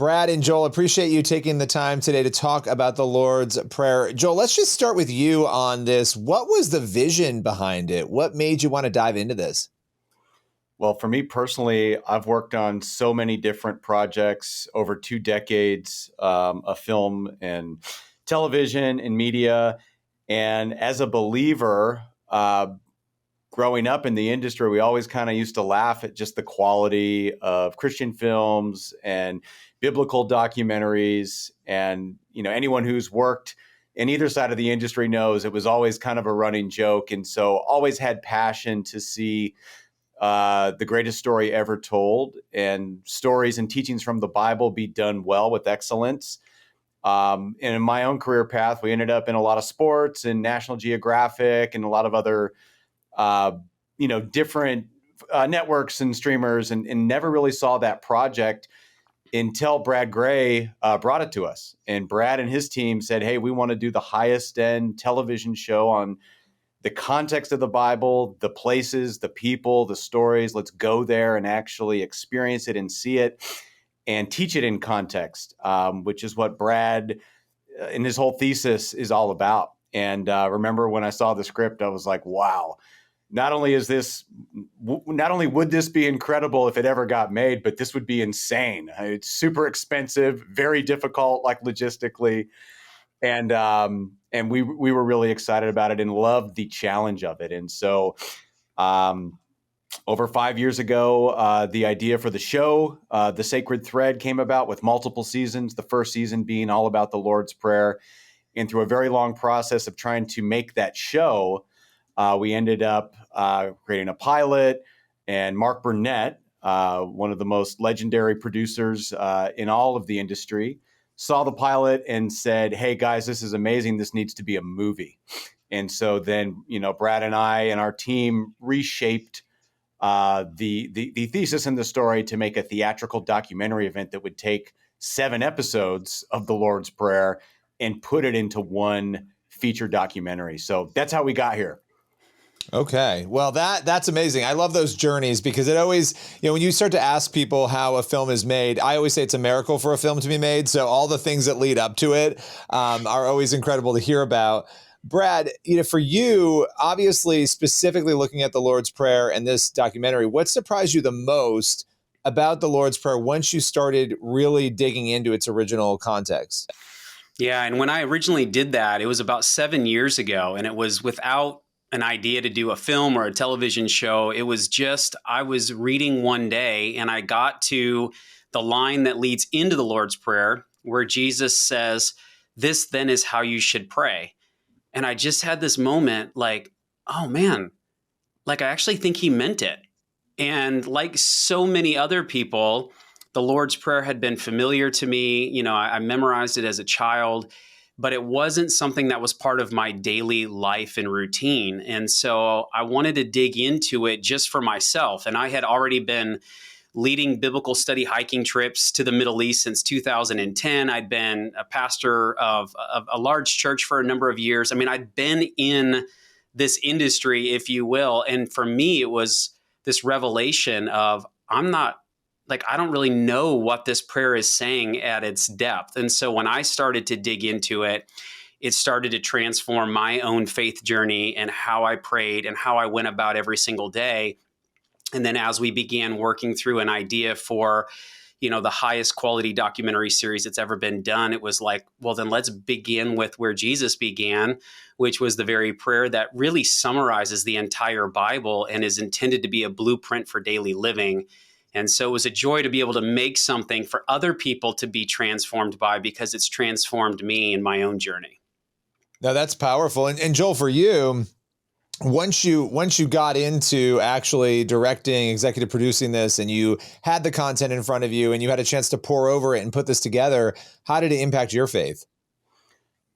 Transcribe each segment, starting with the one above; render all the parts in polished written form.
Brad and Joel, appreciate you taking the time today to talk about the Lord's Prayer. Joel, let's just start with you on this. What was the vision behind it? What made you want to dive into this? Well, for me personally, I've worked on so many different projects over 2 decades of film and television and media. And as a believer, growing up in the industry, we always kind of used to laugh at just the quality of Christian films and biblical documentaries. And, anyone who's worked in either side of the industry knows it was always kind of a running joke. And so always had passion to see the greatest story ever told and stories and teachings from the Bible be done well with excellence. And in my own career path, we ended up in a lot of sports and National Geographic and a lot of other different networks and streamers, and never really saw that project until Brad Gray brought it to us. And Brad and his team said, hey, we want to do the highest end television show on the context of the Bible, the places, the people, the stories. Let's go there and actually experience it and see it and teach it in context, which is what Brad and his whole thesis is all about. And remember when I saw the script, I was like, wow. Not only would this be incredible if it ever got made, but this would be insane. It's super expensive, very difficult, like logistically, and we were really excited about it and loved the challenge of it. And so, over 5 years ago, the idea for the show, The Sacred Thread, came about with multiple seasons. The first season being all about the Lord's Prayer, and through a very long process of trying to make that show. We ended up creating a pilot, and Mark Burnett, one of the most legendary producers in all of the industry, saw the pilot and said, hey, guys, this is amazing. This needs to be a movie. And so then, Brad and I and our team reshaped the thesis and the story to make a theatrical documentary event that would take 7 episodes of the Lord's Prayer and put it into one feature documentary. So that's how we got here. Okay. Well, that's amazing. I love those journeys because it always, when you start to ask people how a film is made, I always say it's a miracle for a film to be made. So all the things that lead up to it are always incredible to hear about. Brad, for you, obviously, specifically looking at the Lord's Prayer and this documentary, what surprised you the most about the Lord's Prayer once you started really digging into its original context? Yeah. And when I originally did that, it was about 7 years ago, and it was without an idea to do a film or a television show. It was just, I was reading one day and I got to the line that leads into the Lord's Prayer where Jesus says, "This then is how you should pray." And I just had this moment like, oh man, like I actually think he meant it. And like so many other people, the Lord's Prayer had been familiar to me. I memorized it as a child, but it wasn't something that was part of my daily life and routine. And so I wanted to dig into it just for myself. And I had already been leading biblical study hiking trips to the Middle East since 2010. I'd been a pastor of a large church for a number of years. I mean, I'd been in this industry, if you will. And for me, it was this revelation of I don't really know what this prayer is saying at its depth. And so when I started to dig into it, it started to transform my own faith journey and how I prayed and how I went about every single day. And then as we began working through an idea for, the highest quality documentary series that's ever been done, it was like, well, then let's begin with where Jesus began, which was the very prayer that really summarizes the entire Bible and is intended to be a blueprint for daily living. And so it was a joy to be able to make something for other people to be transformed by, because it's transformed me in my own journey. Now that's powerful. And Joel, for you, once you got into actually directing, executive producing this, and you had the content in front of you and you had a chance to pour over it and put this together, how did it impact your faith?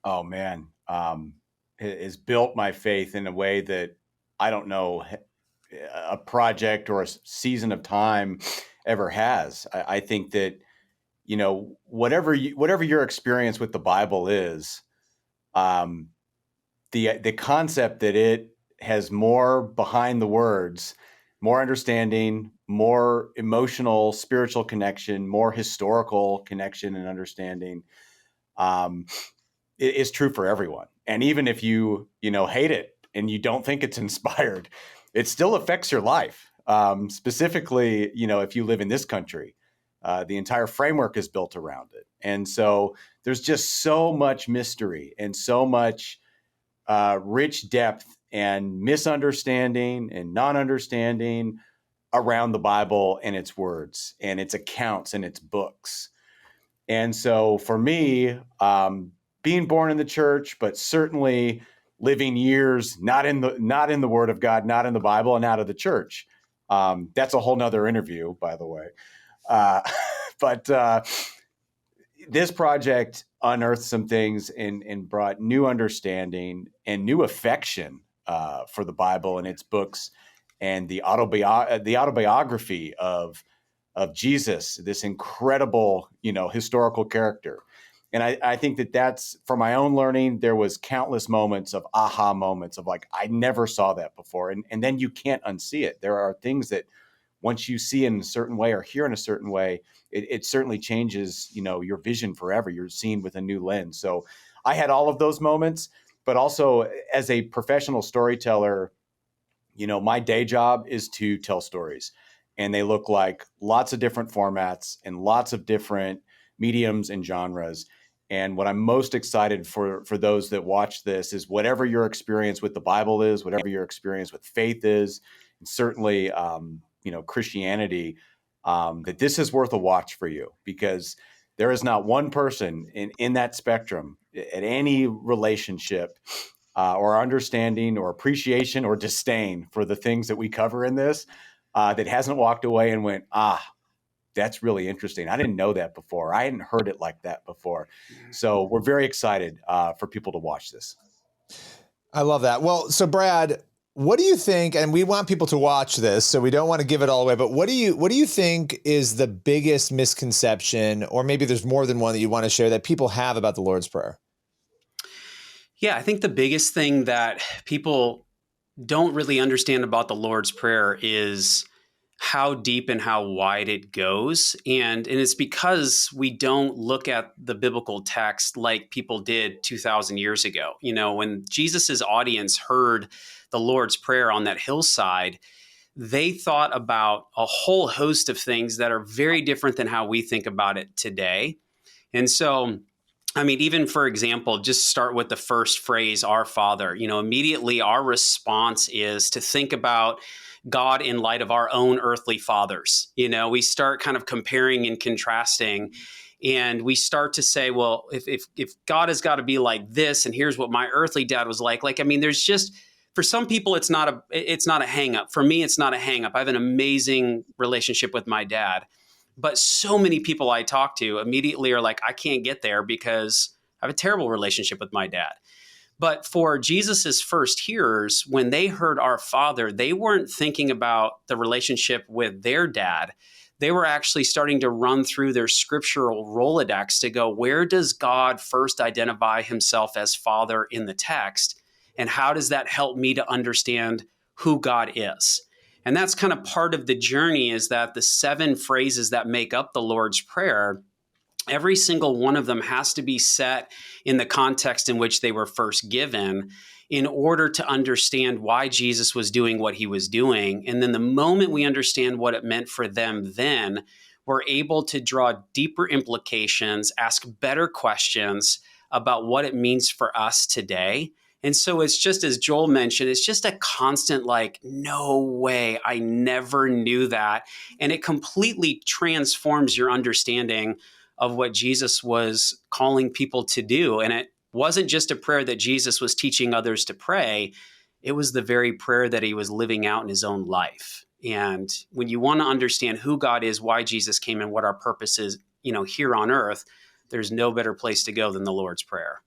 Oh man, it has built my faith in a way that I don't know a project or a season of time ever has. I think that, whatever your experience with the Bible is, the concept that it has more behind the words, more understanding, more emotional, spiritual connection, more historical connection and understanding, um, is true for everyone. And even if you hate it and you don't think it's inspired, it still affects your life. Specifically, if you live in this country, the entire framework is built around it. And so there's just so much mystery and so much rich depth and misunderstanding and non-understanding around the Bible and its words and its accounts and its books. And so for me, being born in the church, but certainly living years not in the Word of God, not in the Bible, and out of the church. That's a whole nother interview, by the way. But this project unearthed some things and brought new understanding and new affection for the Bible and its books and the autobiography of Jesus, this incredible, historical character. And I think that's, for my own learning, there was countless moments of aha moments of like, I never saw that before. And then you can't unsee it. There are things that once you see in a certain way or hear in a certain way, it certainly changes, your vision forever. You're seen with a new lens. So I had all of those moments, but also as a professional storyteller, my day job is to tell stories, and they look like lots of different formats and lots of different mediums and genres. And what I'm most excited for those that watch this is whatever your experience with the Bible is, whatever your experience with faith is, and certainly, Christianity, that this is worth a watch for you, because there is not one person in that spectrum at any relationship or understanding or appreciation or disdain for the things that we cover in this that hasn't walked away and went, that's really interesting. I didn't know that before. I hadn't heard it like that before. So we're very excited for people to watch this. I love that. Well, so Brad, what do you think? And we want people to watch this, so we don't want to give it all away. But what do you think is the biggest misconception, or maybe there's more than one that you want to share, that people have about the Lord's Prayer? Yeah, I think the biggest thing that people don't really understand about the Lord's Prayer is how deep and how wide it goes. And it's because we don't look at the biblical text like people did 2,000 years ago. When Jesus's audience heard the Lord's Prayer on that hillside, they thought about a whole host of things that are very different than how we think about it today. And so, even for example, just start with the first phrase, our Father. Immediately our response is to think about God in light of our own earthly fathers. We start kind of comparing and contrasting, and we start to say, well, if God has got to be like this, and here's what my earthly dad was like, there's just, for some people, it's not a hang up. For me, it's not a hang up. I have an amazing relationship with my dad. But so many people I talk to immediately are like, I can't get there because I have a terrible relationship with my dad. But for Jesus's first hearers, when they heard our Father, they weren't thinking about the relationship with their dad. They were actually starting to run through their scriptural Rolodex to go, where does God first identify himself as Father in the text? And how does that help me to understand who God is? And that's kind of part of the journey, is that the 7 phrases that make up the Lord's Prayer, every single one of them has to be set in the context in which they were first given in order to understand why Jesus was doing what he was doing. And then the moment we understand what it meant for them, then we're able to draw deeper implications, ask better questions about what it means for us today. And so it's just, as Joel mentioned, it's just a constant no way, I never knew that. And it completely transforms your understanding of what Jesus was calling people to do. And it wasn't just a prayer that Jesus was teaching others to pray. It was the very prayer that he was living out in his own life. And when you want to understand who God is, why Jesus came, and what our purpose is, here on earth, there's no better place to go than the Lord's Prayer.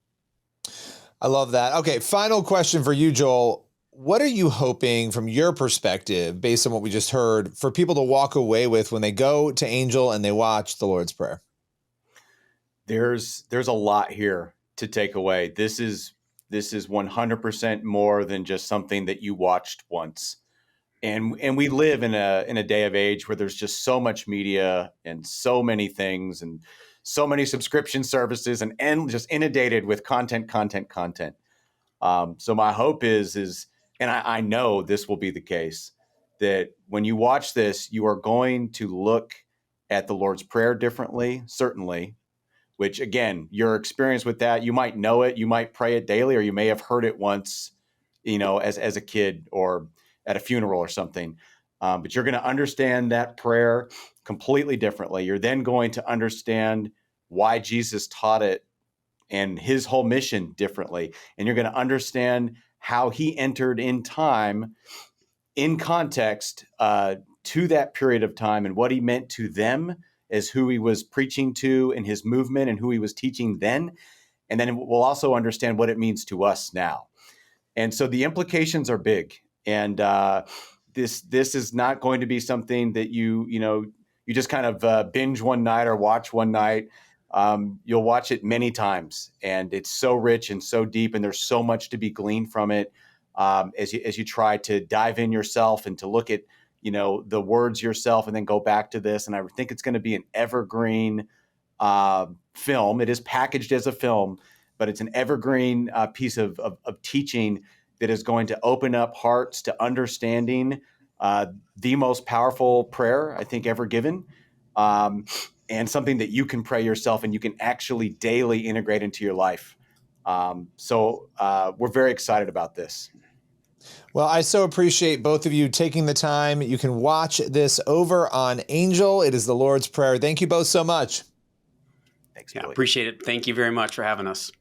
I love that. Okay, final question for you, Joel. What are you hoping, from your perspective, based on what we just heard, for people to walk away with when they go to Angel and they watch the Lord's Prayer? There's a lot here to take away. This is 100% more than just something that you watched once. And we live in a day of age where there's just so much media and so many things and so many subscription services and just inundated with content. So my hope is, and I know this will be the case, that when you watch this, you are going to look at the Lord's Prayer differently, certainly, which again, your experience with that, you might know it, you might pray it daily, or you may have heard it once, as a kid or at a funeral or something. But you're going to understand that prayer completely differently. You're then going to understand why Jesus taught it and his whole mission differently. And you're going to understand how he entered in time, in context, to that period of time and what he meant to them as who he was preaching to in his movement and who he was teaching then. And then we'll also understand what it means to us now. And so the implications are big. And this is not going to be something that you just kind of binge one night or watch one night. You'll watch it many times, and it's so rich and so deep, and there's so much to be gleaned from it as you try to dive in yourself and to look at the words yourself, and then go back to this. And I think it's going to be an evergreen film. It is packaged as a film, but it's an evergreen piece of teaching that is going to open up hearts to understanding the most powerful prayer I think ever given, and something that you can pray yourself and you can actually daily integrate into your life. So we're very excited about this. Well, I so appreciate both of you taking the time. You can watch this over on Angel. It is the Lord's Prayer. Thank you both so much. Thanks, Yeah, Billy. appreciate it. Thank you very much for having us.